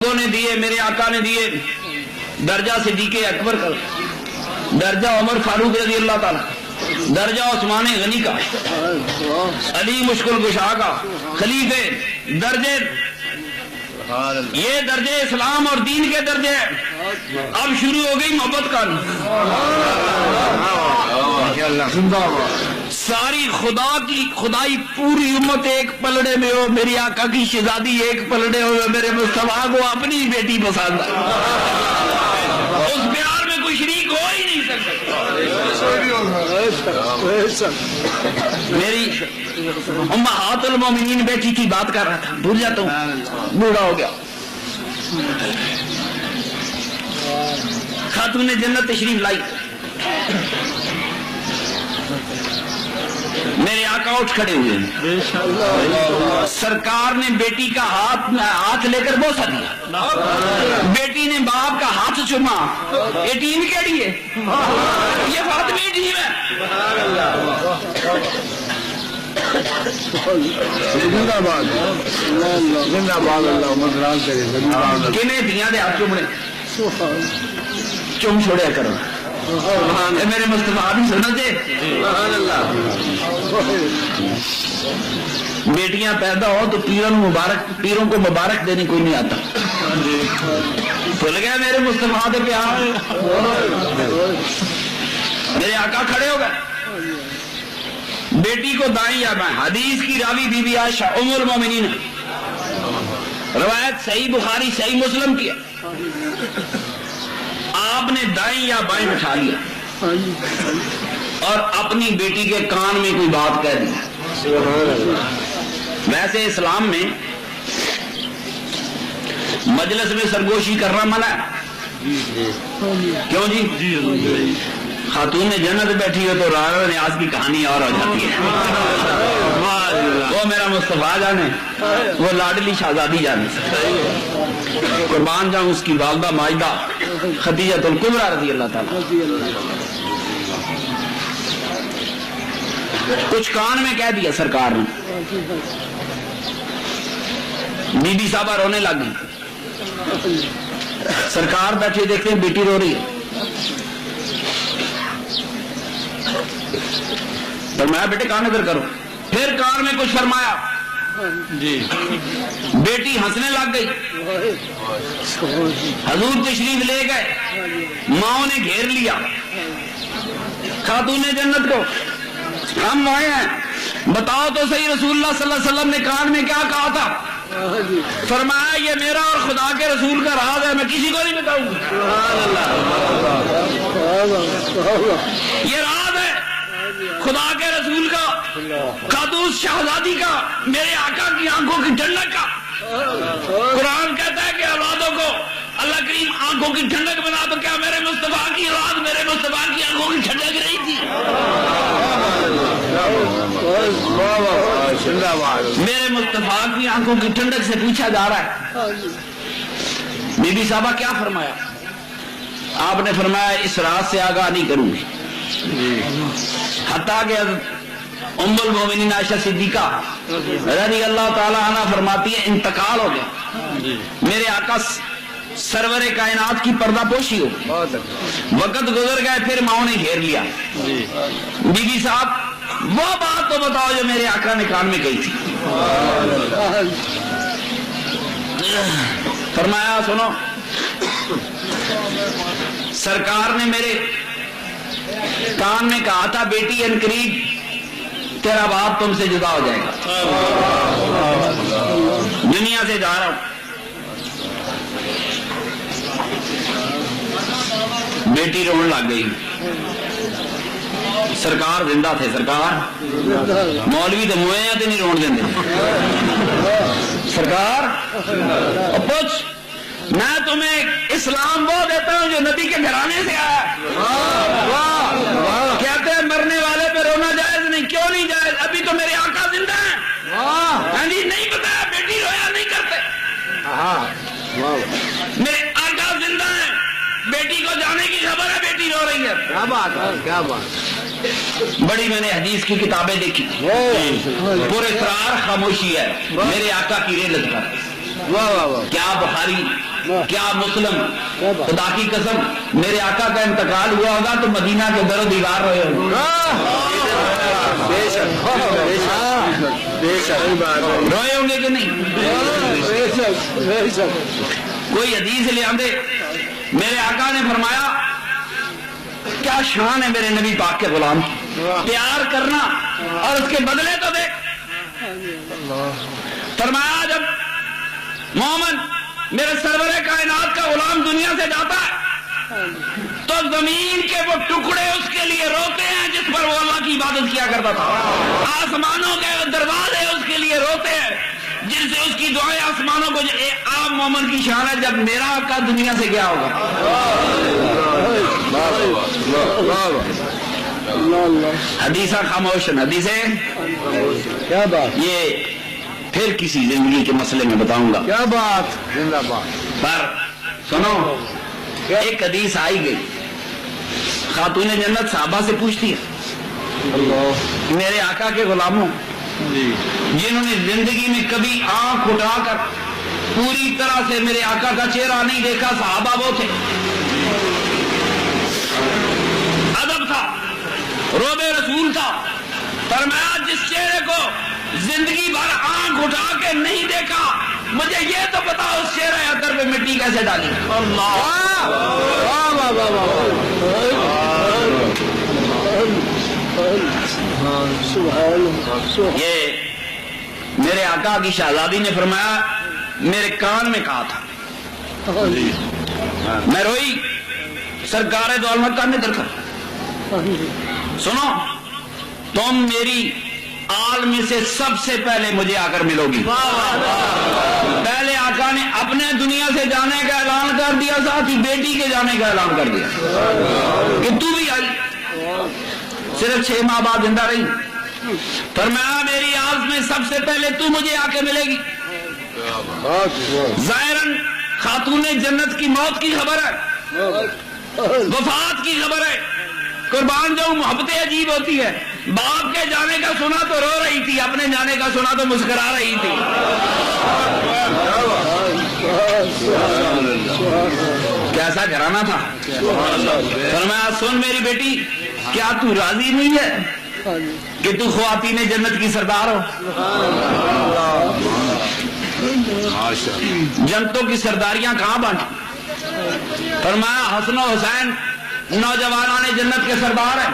نے دیے، میرے آقا نے دیے درجہ صدیق اکبر کا، درجہ عمر فاروق رضی اللہ تعالیٰ، درجہ عثمان غنی کا، علی مشکل کشا کا، خلیفے درجے، یہ درجے اسلام اور دین کے درجے ہیں۔ اب شروع ہو گئی محبت کا، ساری خدائی پوری امت ایک پلڑے میں ہو، میری آقا کی شہزادی ایک پلڑے ہو، میرے مصطفیٰ کو اپنی بیٹی پسند ہے، اس پیار میں کوئی شریک ہو ہی نہیں سکتا۔ میری امہات المومنین بیٹی کی بات کر رہا تھا، بھول جاتا ہوں، بوڑھا ہو گیا۔ خاتون جنت تشریف لائی، میرے آقا اٹھ کھڑے ہوئے ہیں، سرکار نے بیٹی کا ہاتھ لے کر بوسہ دیا، بیٹی نے باپ کا ہاتھ چوما۔ یہ ٹیم کیڑی ہے؟ یہ فاطمی ٹیم ہے۔ زندہ باد زندہ باد، اللہ مدران کرے۔ کنے دیاں دے ہاتھ چومنے، چوم چھوڑیا کرو، میرے مصطفیٰ بھی سنو جے۔ بیٹیاں پیدا ہو تو پیروں کو مبارک دینے کوئی نہیں آتا، بھول گیا میرے مصطفیٰ دے پیار۔ میرے آقا کھڑے ہو گئے، بیٹی کو دائیں یا بائیں، حدیث کی راوی بی بی عائشہ ام المومنین، روایت صحیح بخاری صحیح مسلم کی ہے، آپ نے دائیں یا بائیں بٹھا لیا اور اپنی بیٹی کے کان میں کوئی بات کہہ دی۔ ویسے اسلام میں مجلس میں سرگوشی کرنا منع ہے، کیوں جی؟ خاتون جنت بیٹھی ہو تو راز نیاز کی کہانی اور ہو جاتی ہے، وہ میرا مصطفیٰ جانے، وہ لاڈلی شہزادی جانے، قربان جاؤں اس کی والدہ ماجدہ خدیجہ الکبریٰ رضی اللہ تعالیٰ۔ کچھ کان میں کہہ دیا سرکار نے، بی بی صاحبہ رونے لگ گئی، سرکار بیٹھے دیکھتے ہیں بیٹی رو رہی ہے، فرمایا بیٹے کان ادھر کرو، پھر کان میں کچھ فرمایا جی، بیٹی ہنسنے لگ گئی، حضور تشریف لے گئے، ماں نے گھیر لیا خاتون جنت کو، ہم آئے ہیں بتاؤ تو صحیح رسول اللہ صلی اللہ علیہ وسلم نے کان میں کیا کہا تھا؟ فرمایا یہ میرا اور خدا کے رسول کا راز ہے، میں کسی کو نہیں بتاؤں گا، یہ راز ہے خدا کے رسول کا، قادوس شہزادی کا، میرے آقا کی آنکھوں کی ٹھنڈک کا۔ قرآن کہتا ہے کہ اولادوں کو اللہ کریم آنکھوں کی ٹھنڈک بنا، تو کیا میرے مصطفیٰ کی اولاد میرے مصطفیٰ کی آنکھوں کی ٹھنڈک رہی تھی؟ میرے مصطفیٰ کی آنکھوں کی ٹھنڈک سے پوچھا جا رہا ہے، بی بی صاحبہ کیا فرمایا؟ آپ نے فرمایا اس راز سے آگاہ نہیں کروں گی، حتیٰ کہ ام المومنین عائشہ صدیقہ رضی اللہ تعالیٰ عنہ فرماتی ہے انتقال ہو گیا، میرے آقا سرور کائنات کی پردہ پوشی ہو، وقت گزر گئے، پھر ماؤں نے گھیر لیا۔ بی بی صاحب وہ بات تو بتاؤ جو میرے آقا نے کان میں کہی تھی۔ فرمایا سنو، سرکار نے میرے کان میں کہا تھا بیٹی ان قریب تیرا باپ تم سے جدا ہو جائے گا، دنیا سے جا رہا ہوں۔ بیٹی رونے لگ گئی، سرکار زندہ تھے، سرکار مولوی تو موئے ہیں تو نہیں رون دیں، سرکار پوچھ میں تمہیں اسلام وہ دیتا ہوں جو نبی کے گھرانے سے آیا، کہتے ہیں مرنے والے پہ رونا جائز نہیں، کیوں نہیں جائز؟ ابھی تو میرے آقا زندہ ہیں، جی نہیں بتایا بیٹی رویا نہیں کرتے، میرے آقا زندہ ہیں، بیٹی کو جانے کی خبر ہے، بیٹی رو رہی ہے، کیا بات ہے، کیا بات۔ بڑی میں نے حدیث کی کتابیں دیکھی، پورے اسرار خاموشی ہے میرے آقا کی رحلت پر، کیا بخاری کیا مسلم خدا کی قسم میرے آقا کا انتقال ہوا ہوگا تو مدینہ کے در و دیوار رہے ہوں روئے ہوں گے کہ نہیں؟ کوئی حدیث لے آندے میرے آقا نے فرمایا کیا شان ہے میرے نبی پاک کے غلام کی، پیار کرنا اور اس کے بدلے تو دے۔ فرمایا جب محمد میرے سرور کائنات کا غلام دنیا سے جاتا ہے تو زمین کے وہ ٹکڑے اس کے لیے روتے ہیں جس پر وہ اللہ کی عبادت کیا کرتا تھا، آسمانوں کے دروازے اس کے لیے روتے ہیں جن سے اس کی دعائیں آسمانوں کو۔ عام مومن کی شان ہے جب میرا آقا دنیا سے گیا ہوگا۔ حدیثہ خاموشن حدیثیں کیا بات، یہ پھر کسی زندگی کے مسئلے میں بتاؤں گا۔ کیا بات، زندہ باد۔ پر سنو، ایک حدیث آئی گئی، خاتون جنت صحابہ سے پوچھتی ہے میرے آقا کے غلاموں جنہوں نے زندگی میں کبھی آنکھ اٹھا کر پوری طرح سے میرے آقا کا چہرہ نہیں دیکھا، صحابہ وہ تھے، ادب تھا، روب رسول تھا، فرمایا جس چہرے کو زندگی بھر آنکھ اٹھا کے نہیں دیکھا مجھے یہ تو پتا اس چہرے اثر پہ مٹی کیسے ڈالی۔ اللہ یہ میرے آقا کی شہزادی نے فرمایا میرے کان میں کہا تھا، میں روئی، سرکار دو عالم کان میں درکھا سنو تم میری آل میں سے سب سے پہلے مجھے آ کر ملو گی۔ پہلے آقا نے اپنے دنیا سے جانے کا اعلان کر دیا، ساتھ ہی بیٹی کے جانے کا اعلان کر دیا کہ تو بھی آئی، صرف 6 ماہ بعد زندہ رہی، فرمایا میری آل میں سب سے پہلے تو مجھے آ کے ملے گی۔ ظاہراً خاتون جنت کی موت کی خبر ہے، وفات کی خبر ہے، قربان جاؤں محبتیں عجیب ہوتی ہے، باپ کے جانے کا سنا تو رو رہی تھی، اپنے جانے کا سنا تو مسکرا رہی تھی۔ کیسا گھرانہ تھا۔ فرمایا سن میری بیٹی کیا تو راضی نہیں ہے کہ تو خواتین جنت کی سردار ہو؟ جنتوں کی سرداریاں کہاں بانٹی؟ فرمایا حسن و حسین نوجوانان جنت کے سردار ہیں۔